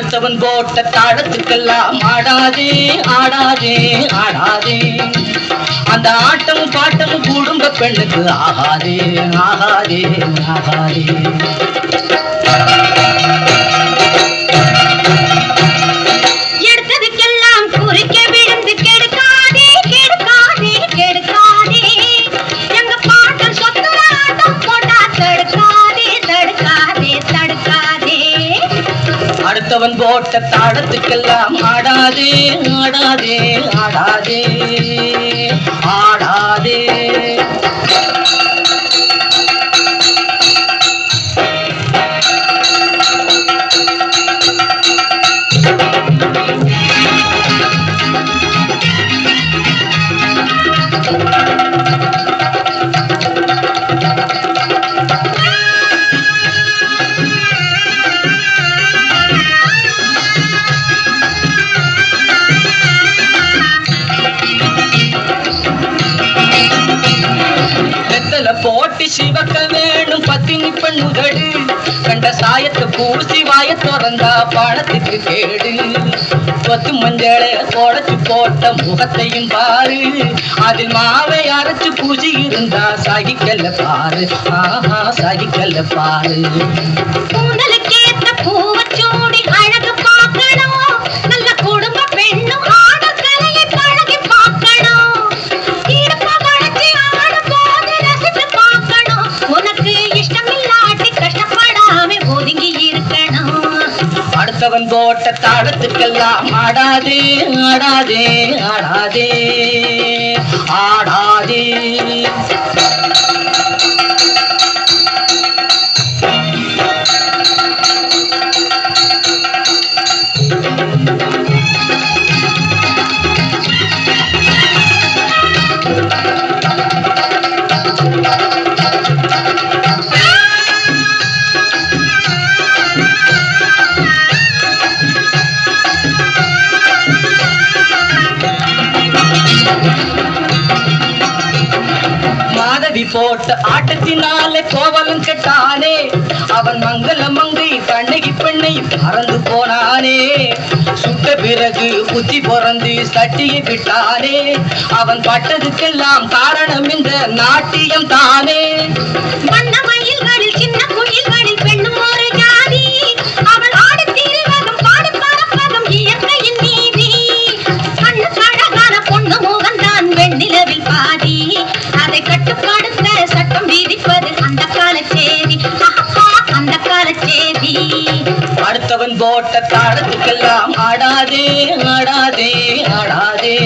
அடுத்தவன் போட்ட தாளத்துக்கெல்லாம் ஆடாதே ஆடாதே ஆடாதே. அந்த ஆட்டமும் பாட்டமும் குடும்ப பெண்ணுக்கு ஆகாதே ஆகாதே ஆகாதே. எடுத்ததுக்கெல்லாம் குறிக்க விழுந்து கெடுக்காதே கெடுக்காதே கெடுக்காதே. எங்க பாட்டன் சொத்து ஆட்டம் போட்டா தடுக்காதே தடுக்காதே தடுக்காதே. அடுத்தவன் போட்ட தாளத்துக்கெல்லாம் ஆடாதே ஆடாதே ஆடாதே ஆடாதே. போட்டி சிவக்க வேணும் பத்தினி பெண்ணுதடு. கண்ட சாயத்தை பூசி வாய திறந்தா பணத்துக்கு கேடு. கொத்து மஞ்சளை தொடச்சு போட்ட முகத்தையும் பாரு. அதில் மாவை அரைச்சு பூசி இருந்தா சகிக்கல பாரு. ஆஹா சகிக்கல பாரு. கூந்தலுக்கேத்த பூவச்சூடி அழகு பார்க்கணும். நல்ல குடும்ப பெண்ணும் ஆட கலையை பழகி பார்க்கணும். இடுப்ப வளைச்சி ஆடும் போது ரசித்து பார்க்கணும். உனக்கு இஷ்டமில்லாட்டி கஷ்டப்படாம ஒதுங்கி இருக்கணும். அடுத்தவன் போட்ட தாளத்துக்கெல்லாம் ஆடாதே ஆடாதே ஆடாதே ஆடாதே. மாதவி போட்ட ஆட்டத்தினாலே கோவலம் கெட்டானே. அவன் மங்கள மங்கை கண்ணகி பெண்ணை பறந்து போனானே. சுட்ட பிறகு புத்தி பொறந்து சட்டியை விட்டானே. அவன் பட்டதுக்கெல்லாம் காரணம் இந்த நாட்டியம் தானே. வண்ண மயில்களில் சின்ன குயில்களில் பெண்ணும் ஒரு ஜாதி. அவள் ஆடி திரிவதும் பாடி பறப்பதும் இயற்கையின் நீதி. கண்ணுக்கு அழகான பொண்ணு முகம்தான் வெண்ணிலவில் பாதி. அதை கட்டுப்படுத்த சட்டம் விதிப்பது அந்த கால சேதி. அந்த கால சேதி. அடுத்தவன் போட்ட தாளத்துக்கெல்லாம் ஆடாதே ஆடாதே ஆடாதே.